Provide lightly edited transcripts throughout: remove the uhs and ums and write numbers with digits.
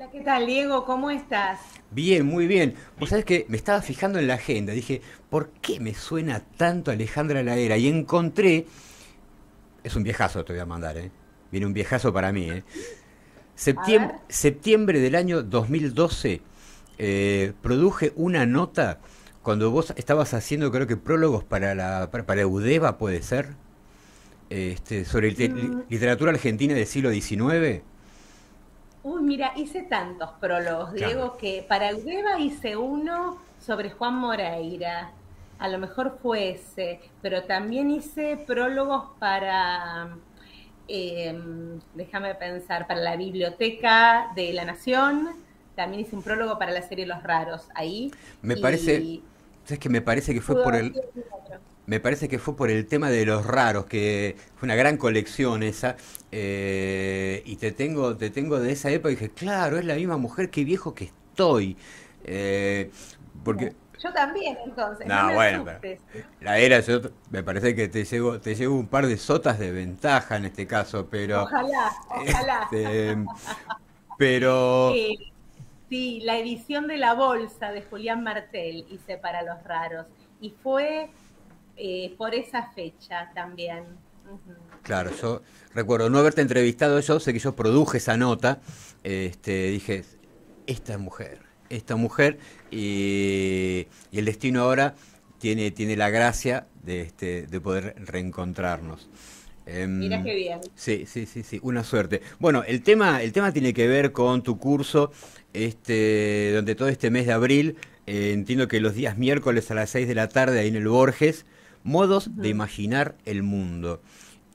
Hola, ¿qué tal, Diego? ¿Cómo estás? Bien, muy bien. Vos sabés que me estaba fijando en la agenda. Dije, ¿por qué me suena tanto Alejandra Ladera? Y encontré. Es un viejazo, te voy a mandar, ¿eh? Viene un viejazo para mí, ¿eh? A ver. Septiembre del año 2012 produje una nota cuando vos estabas haciendo, creo que prólogos para Eudeva, puede ser, sobre mm, literatura argentina del siglo XIX. Uy, mira, hice tantos prólogos, Claro. Diego, que para Eudeva hice uno sobre Juan Moreira. A lo mejor fue ese, pero también hice prólogos para, déjame pensar, para la Biblioteca de la Nación. También hice un prólogo para la serie Los Raros ahí. Me parece. Y ¿Sabes que me parece que fue pudo por haber el. sido algún otro. Me parece que fue por el tema de los raros, que fue una gran colección esa. Y te tengo de esa época y dije, claro, es la misma mujer, qué viejo que estoy. Eh, porque, Yo también, entonces, no no, me bueno, pero asustes. la era, me parece que te llevo un par de sotas de ventaja en este caso, pero, Ojalá, ojalá. este, pero, Eh, sí, la edición de La Bolsa de Julián Martel hice para Los Raros y fue por esa fecha también. Ujú. claro, yo recuerdo no haberte entrevistado yo, sé que yo produje esa nota, dije, esta mujer, esta mujer, y el destino ahora tiene la gracia de poder reencontrarnos. Mira Em, qué bien. sí, sí, sí, sí, una suerte. Bueno, el tema tiene que ver con tu curso, donde todo este mes de abril, entiendo que los días miércoles a las 6 de la tarde, ahí en el Borges, modos de Ujú. imaginar el mundo.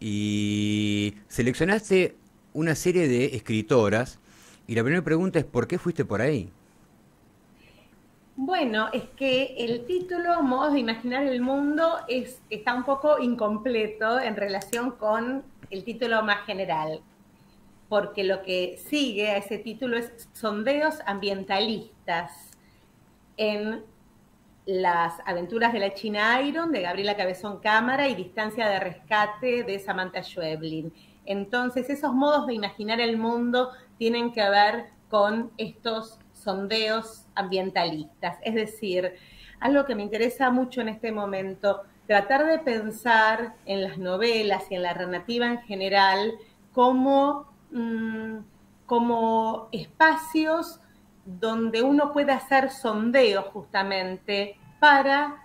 Y seleccionaste una serie de escritoras, y la primera pregunta es, ¿por qué fuiste por ahí? Bueno, es que el título, Modos de Imaginar el Mundo, está un poco incompleto en relación con el título más general, porque lo que sigue a ese título es Sondeos Ambientalistas en Las aventuras de la China Iron de Gabriela Cabezón Cámara y Distancia de rescate de Samantha Schweblin. Entonces, esos modos de imaginar el mundo tienen que ver con estos sondeos ambientalistas. Es decir, algo que me interesa mucho en este momento, tratar de pensar en las novelas y en la narrativa en general como, como espacios donde uno puede hacer sondeos justamente para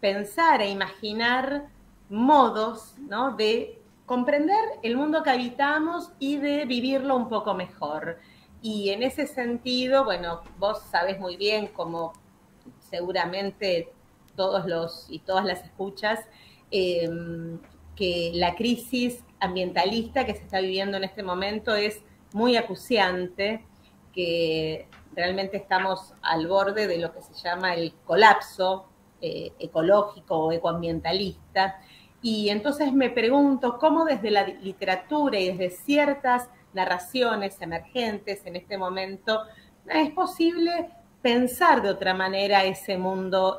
pensar e imaginar modos, ¿no?, de comprender el mundo que habitamos y de vivirlo un poco mejor. Y en ese sentido, bueno, vos sabés muy bien, como seguramente todos los y todas las escuchas, eh, que la crisis ambientalista que se está viviendo en este momento es muy acuciante, que realmente estamos al borde de lo que se llama el colapso ecológico o ecoambientalista. Y entonces me pregunto cómo desde la literatura y desde ciertas narraciones emergentes en este momento es posible pensar de otra manera ese mundo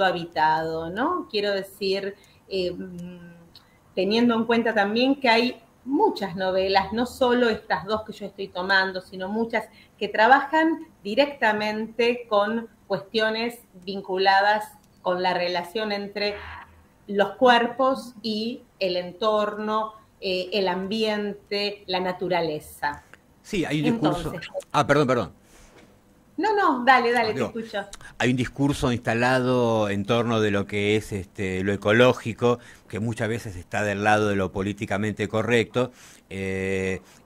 habitado, ¿no? Quiero decir, eh, teniendo en cuenta también que hay muchas novelas, no solo estas dos que yo estoy tomando, sino muchas que trabajan directamente con cuestiones vinculadas con la relación entre los cuerpos y el entorno, el ambiente, la naturaleza. Sí, hay un discurso. Entonces, Ah, perdón, perdón. no, no, dale, No, dale, te digo, escucho. hay un discurso instalado en torno de lo que es lo ecológico, que muchas veces está del lado de lo políticamente correcto, y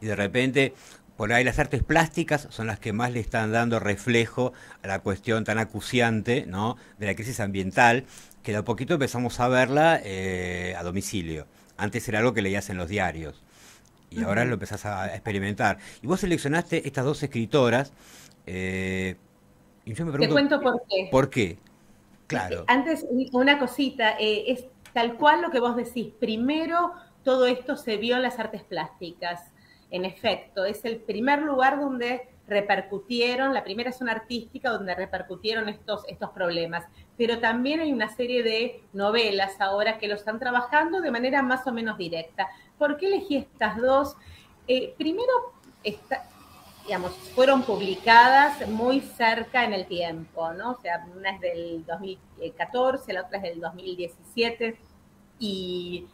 de repente, por ahí las artes plásticas son las que más le están dando reflejo a la cuestión tan acuciante, ¿no?, de la crisis ambiental, que de a poquito empezamos a verla a domicilio. Antes era algo que leías en los diarios y ahora lo Ujú. empezás a experimentar. Y vos seleccionaste estas dos escritoras, eh, y yo me Te pregunto, cuento por qué. ¿por qué? Claro. Antes, una cosita, es tal cual lo que vos decís. Primero, todo esto se vio en las artes plásticas. En efecto, es el primer lugar donde repercutieron, la primera zona artística donde repercutieron estos problemas. Pero también hay una serie de novelas ahora que lo están trabajando de manera más o menos directa. ¿Por qué elegí estas dos? Primero, digamos, fueron publicadas muy cerca en el tiempo, ¿no? O sea, una es del 2014, la otra es del 2017, y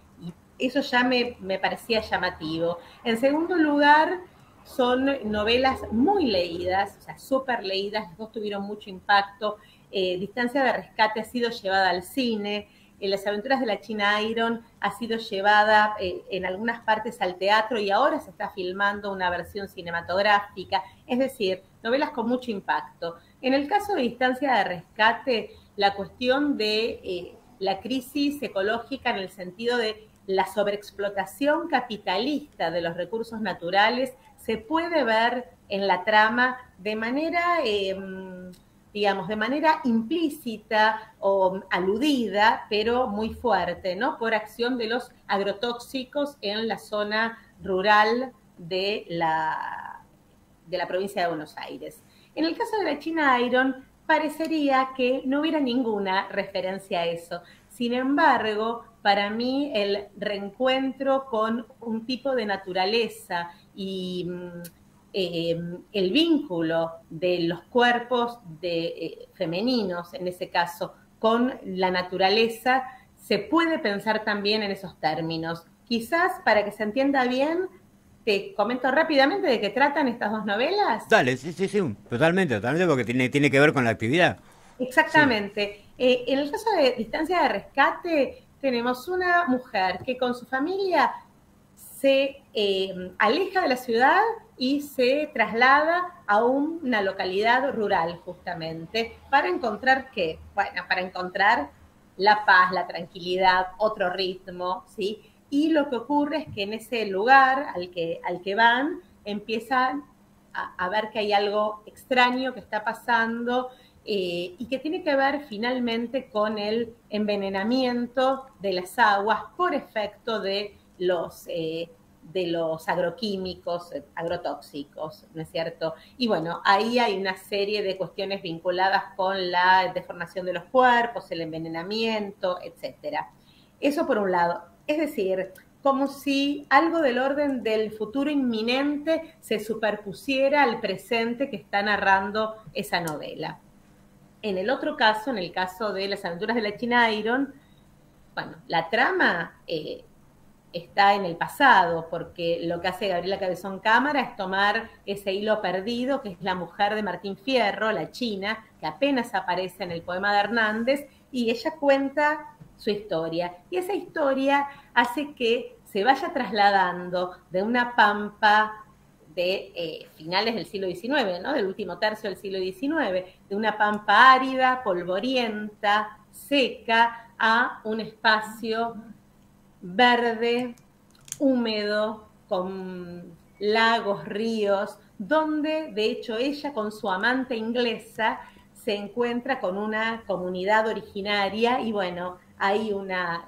eso ya me parecía llamativo. En segundo lugar, son novelas muy leídas, o sea, súper leídas, las dos tuvieron mucho impacto. Distancia de Rescate ha sido llevada al cine, Las Aventuras de la China Iron ha sido llevada en algunas partes al teatro y ahora se está filmando una versión cinematográfica, es decir, novelas con mucho impacto. En el caso de Distancia de Rescate, la cuestión de la crisis ecológica en el sentido de la sobreexplotación capitalista de los recursos naturales se puede ver en la trama de manera, digamos, de manera implícita o aludida, pero muy fuerte, ¿no? Por acción de los agrotóxicos en la zona rural de la provincia de Buenos Aires. En el caso de la China Iron, parecería que no hubiera ninguna referencia a eso. Sin embargo, para mí el reencuentro con un tipo de naturaleza y el vínculo de los cuerpos femeninos, en ese caso, con la naturaleza, se puede pensar también en esos términos. Quizás, para que se entienda bien, te comento rápidamente de qué tratan estas dos novelas. Dale, sí, sí, sí, totalmente, totalmente, porque tiene que ver con la actividad. Sí. Exactamente. En el caso de Distancia de Rescate, tenemos una mujer que con su familia se aleja de la ciudad y se traslada a una localidad rural, justamente, para encontrar ¿qué? Bueno, para encontrar la paz, la tranquilidad, otro ritmo, ¿sí? Y lo que ocurre es que en ese lugar al que van, empiezan a ver que hay algo extraño que está pasando, y que tiene que ver finalmente con el envenenamiento de las aguas por efecto de los agroquímicos, agrotóxicos, ¿no es cierto? Y bueno, ahí hay una serie de cuestiones vinculadas con la deformación de los cuerpos, el envenenamiento, etcétera. Eso por un lado. Es decir, como si algo del orden del futuro inminente se superpusiera al presente que está narrando esa novela. En el otro caso, en el caso de Las Aventuras de la China Iron, bueno, la trama está en el pasado, porque lo que hace Gabriela Cabezón Cámara es tomar ese hilo perdido, que es la mujer de Martín Fierro, la china, que apenas aparece en el poema de Hernández, y ella cuenta su historia. Y esa historia hace que se vaya trasladando de una pampa de finales del siglo XIX, ¿no? Del último tercio del siglo XIX, de una pampa árida, polvorienta, seca, a un espacio verde, húmedo, con lagos, ríos, donde de hecho ella con su amante inglesa se encuentra con una comunidad originaria y bueno, hay una,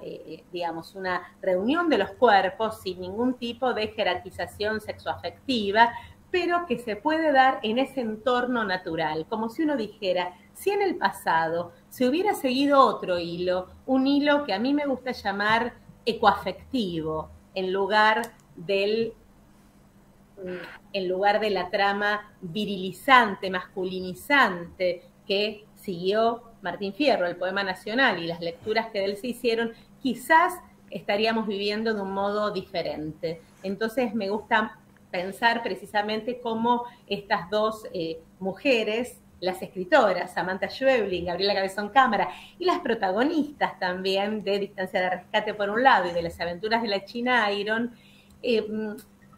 digamos, una reunión de los cuerpos sin ningún tipo de jerarquización sexoafectiva, pero que se puede dar en ese entorno natural, como si uno dijera, si en el pasado se hubiera seguido otro hilo, un hilo que a mí me gusta llamar ecoafectivo, en lugar de la trama virilizante, masculinizante que siguió Martín Fierro, el poema nacional y las lecturas que de él se hicieron, quizás estaríamos viviendo de un modo diferente. Entonces me gusta pensar precisamente cómo estas dos mujeres, las escritoras, Samantha Schweblin, Gabriela Cabezón Cámara, y las protagonistas también de Distancia de Rescate por un lado y de Las Aventuras de la China Iron,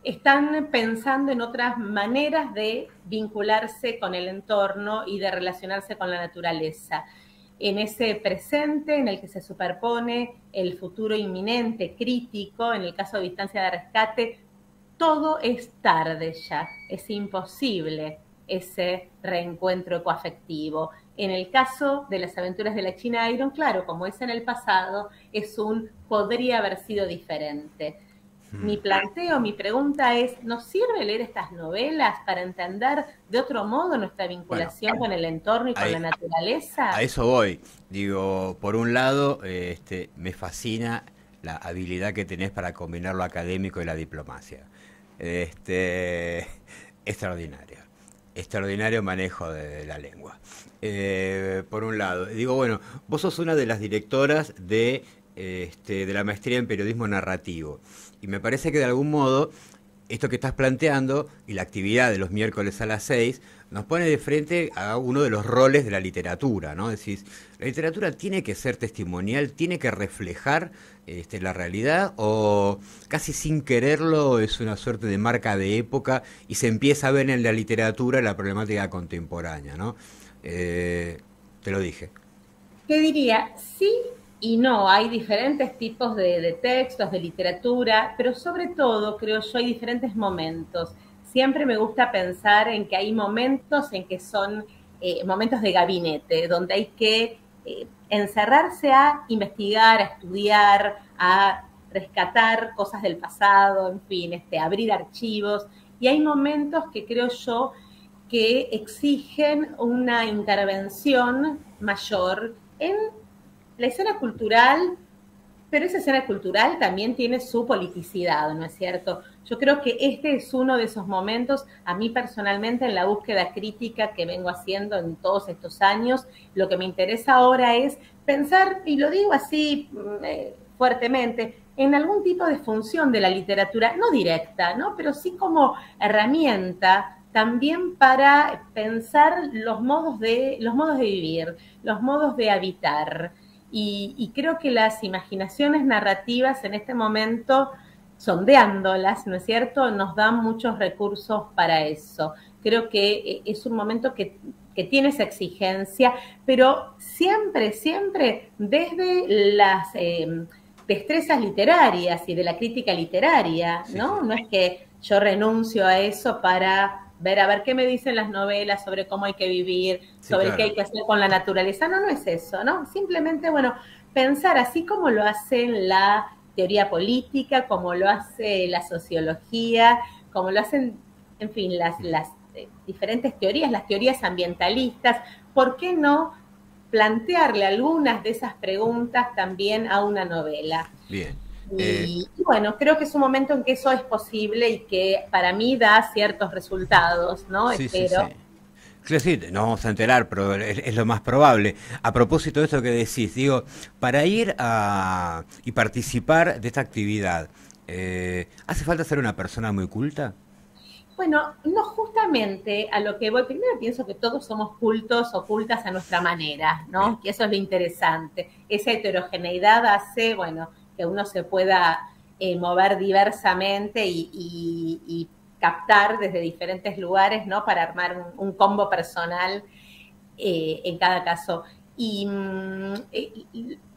están pensando en otras maneras de vincularse con el entorno y de relacionarse con la naturaleza. En ese presente en el que se superpone el futuro inminente, crítico, en el caso de Distancia de Rescate, todo es tarde ya, es imposible ese reencuentro ecoafectivo. En el caso de Las Aventuras de la China Iron, claro, como es en el pasado, podría haber sido diferente. Mi planteo, mi pregunta es, ¿nos sirve leer estas novelas para entender de otro modo nuestra vinculación con el entorno y con la naturaleza? A eso voy. Digo, por un lado, me fascina la habilidad que tenés para combinar lo académico y la diplomacia. extraordinario. Extraordinario manejo de la lengua. Por un lado, digo, bueno, vos sos una de las directoras de la maestría en periodismo narrativo. Y me parece que de algún modo esto que estás planteando y la actividad de los miércoles a las 6 nos pone de frente a uno de los roles de la literatura, ¿no? Decís, la literatura tiene que ser testimonial, tiene que reflejar la realidad, o casi sin quererlo es una suerte de marca de época y se empieza a ver en la literatura la problemática contemporánea, ¿no? Te lo dije. Te diría, sí y no, hay diferentes tipos de textos, de literatura, pero sobre todo, creo yo, hay diferentes momentos. Siempre me gusta pensar en que hay momentos en que son momentos de gabinete, donde hay que encerrarse a investigar, a estudiar, a rescatar cosas del pasado, en fin, abrir archivos. Y hay momentos que creo yo que exigen una intervención mayor en la escena cultural, pero esa escena cultural también tiene su politicidad, ¿no es cierto? Yo creo que este es uno de esos momentos, a mí personalmente, en la búsqueda crítica que vengo haciendo en todos estos años, lo que me interesa ahora es pensar, y lo digo así fuertemente, en algún tipo de función de la literatura, no directa, ¿no? Pero sí como herramienta también para pensar los modos de vivir, los modos de habitar. Y creo que las imaginaciones narrativas en este momento, sondeándolas, ¿no es cierto?, nos dan muchos recursos para eso. Creo que es un momento que tiene esa exigencia, pero siempre, siempre desde las destrezas literarias y de la crítica literaria, Sí, ¿no? sí. No es que yo renuncio a eso para ver a ver qué me dicen las novelas sobre cómo hay que vivir, Sí, sobre qué hay claro. que hacer con la naturaleza. No, no es eso, ¿no? Simplemente, bueno, pensar así como lo hace la teoría política, como lo hace la sociología, como lo hacen, en fin, las diferentes teorías, las teorías ambientalistas. ¿Por qué no plantearle algunas de esas preguntas también a una novela? Bien. Eh, Y bueno, creo que es un momento en que eso es posible y que para mí da ciertos resultados, ¿no? sí, sí, sí. Espero. Claro, sí, nos vamos a enterar, pero es lo más probable. A propósito de esto que decís, digo, para ir a y participar de esta actividad, ¿hace falta ser una persona muy culta? Bueno, no justamente a lo que voy. Primero pienso que todos somos cultos o cultas a nuestra manera, Bien. ¿no? Que eso es lo interesante. Esa heterogeneidad hace, bueno, que uno se pueda mover diversamente y captar desde diferentes lugares, ¿no? Para armar un combo personal en cada caso. Y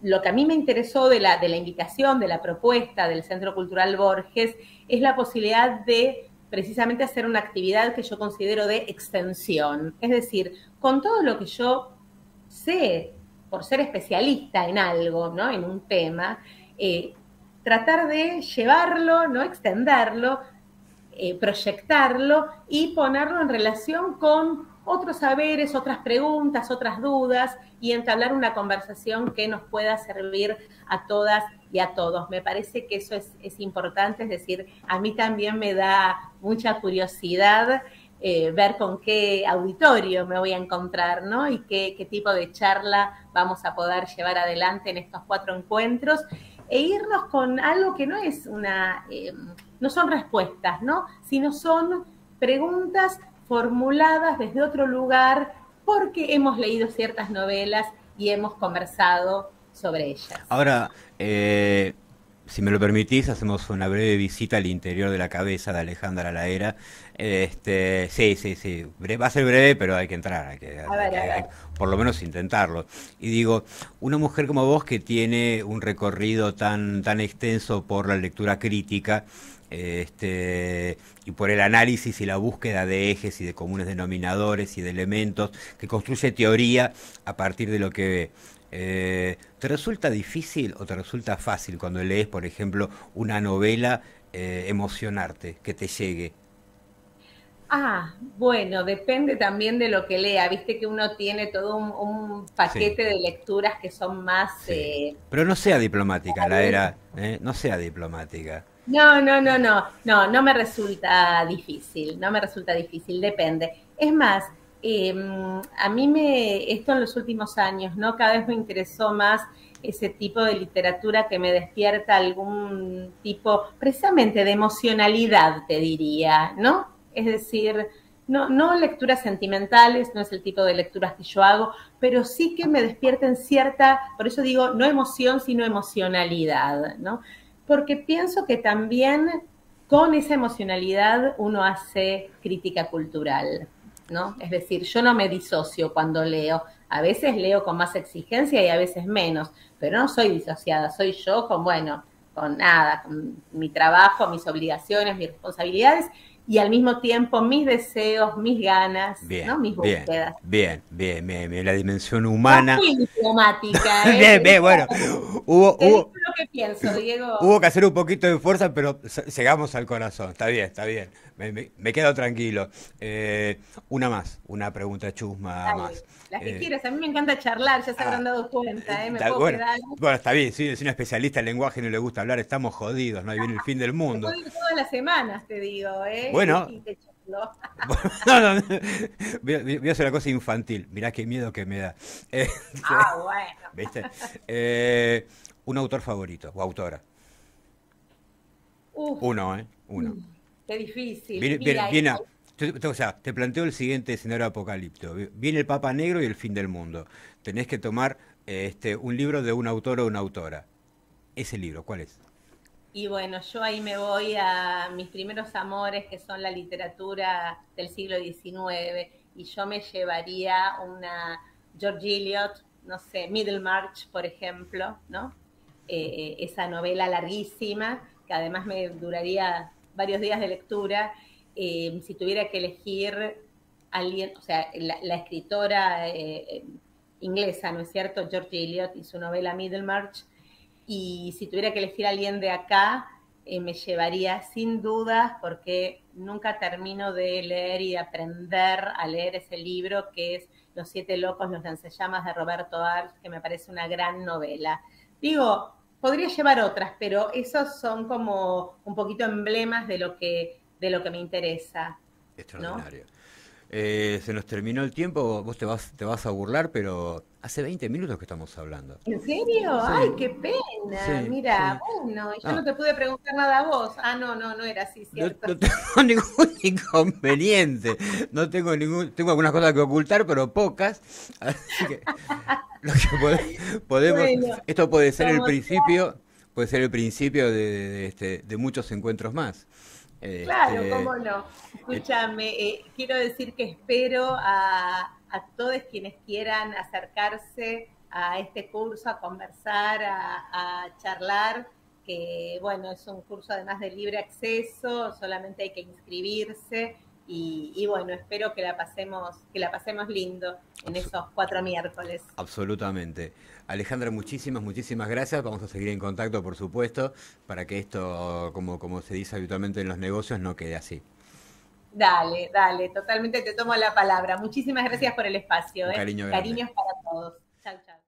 lo que a mí me interesó de la invitación, de la propuesta del Centro Cultural Borges, es la posibilidad de precisamente hacer una actividad que yo considero de extensión. Es decir, con todo lo que yo sé, por ser especialista en algo, ¿no? En un tema, eh, tratar de llevarlo, ¿no? Extenderlo, proyectarlo y ponerlo en relación con otros saberes, otras preguntas, otras dudas y entablar una conversación que nos pueda servir a todas y a todos. Me parece que eso es importante, es decir, a mí también me da mucha curiosidad ver con qué auditorio me voy a encontrar, ¿no? Y qué tipo de charla vamos a poder llevar adelante en estos 4 encuentros e irnos con algo que no es no son respuestas, ¿no? Sino son preguntas formuladas desde otro lugar porque hemos leído ciertas novelas y hemos conversado sobre ellas. Ahora, si me lo permitís, hacemos una breve visita al interior de la cabeza de Alejandra Laera. Sí, sí, sí. Va a ser breve, pero hay que entrar, A ver, a ver. por lo menos intentarlo. Y digo, una mujer como vos que tiene un recorrido tan extenso por la lectura crítica, y por el análisis y la búsqueda de ejes y de comunes denominadores y de elementos, que construye teoría a partir de lo que ve. ¿Te resulta difícil o te resulta fácil cuando lees, por ejemplo, una novela, emocionarte, que te llegue? Bueno, depende también de lo que lea. Viste que uno tiene todo un Sí, paquete de lecturas que son más sí. Pero no sea diplomática, la paralelas. era, no sea diplomática. No me resulta difícil, no me resulta difícil, depende. Es más, a mí esto en los últimos años, ¿no? Cada vez me interesó más ese tipo de literatura que me despierta algún tipo, precisamente de emocionalidad, te diría, ¿no? Es decir, no lecturas sentimentales, no es el tipo de lecturas que yo hago, pero sí que me despierten cierta, por eso digo, no emoción, sino emocionalidad, ¿no? Porque pienso que también con esa emocionalidad uno hace crítica cultural, ¿no? Es decir, yo no me disocio cuando leo. A veces leo con más exigencia y a veces menos, pero no soy disociada, soy yo con, bueno, con nada, con mi trabajo, mis obligaciones, mis responsabilidades y al mismo tiempo mis deseos, mis ganas, Bien, ¿no? Mis bien, búsquedas. bien, la dimensión No humana. fui diplomática, Bien, te bien, digo, bueno, hubo, te digo hubo, lo que pienso, Diego. hubo que hacer un poquito de fuerza, pero llegamos al corazón. Está bien, está bien. Me quedo tranquilo. Una más, una pregunta chusma Dale, más. las que Eh, quieras. A mí me encanta charlar, ya se ah, habrán dado cuenta, ¿eh? Me puedo bueno, quedar. bueno, está bien, sí, es una especialista en lenguaje y no le gusta hablar, estamos jodidos, no hay viene el fin del Me mundo. puedo ir todas las semanas, te digo, ¿eh? Bueno, Y te charlo. no, no, voy a hacer una cosa infantil, mirá qué miedo que me da. Ah, bueno. ¿Viste? Eh, un autor favorito o autora. Uf, Uno, ¿eh? Uno. qué difícil. Viene, Mira, o sea, te planteo el siguiente escenario apocalíptico. Viene el Papa Negro y el fin del mundo. Tenés que tomar un libro de un autor o una autora. Ese libro, ¿cuál es? y bueno, yo ahí me voy a mis primeros amores, que son la literatura del siglo XIX, y yo me llevaría una George Eliot, no sé, Middlemarch, por ejemplo, ¿no? Esa novela larguísima, que además me duraría varios días de lectura. Si tuviera que elegir alguien, o sea, la escritora inglesa, ¿no es cierto? George Eliot y su novela Middlemarch, y si tuviera que elegir a alguien de acá, me llevaría sin dudas, porque nunca termino de leer y de aprender a leer ese libro que es Los siete locos, los lanzallamas de Roberto Arlt, que me parece una gran novela. Digo, podría llevar otras, pero esos son como un poquito emblemas de lo que me interesa, ¿no? Extraordinario. Se nos terminó el tiempo, vos te vas a burlar, pero hace 20 minutos que estamos hablando. ¿En serio? Ay, Sí, qué pena. sí, Mira, sí. bueno, yo no No, te pude preguntar nada a vos. Ah, no era así, cierto. no tengo ningún inconveniente. No tengo tengo algunas cosas que ocultar, pero pocas. Así que lo que podemos, Bueno, esto como puede ser el principio de muchos encuentros más. claro, Este, cómo no. el- Escúchame, quiero decir que espero a todos quienes quieran acercarse a este curso, a conversar, a charlar, que bueno, es un curso además de libre acceso, solamente hay que inscribirse y bueno, espero que la pasemos lindo en abso- esos 4 miércoles. absolutamente. Alejandra, muchísimas gracias. Vamos a seguir en contacto, por supuesto, para que esto, como se dice habitualmente en los negocios, no quede así. Dale, dale, totalmente te tomo la palabra. Muchísimas gracias por el espacio, Un ¿eh? cariño grande. Cariños para todos. Chau, chau.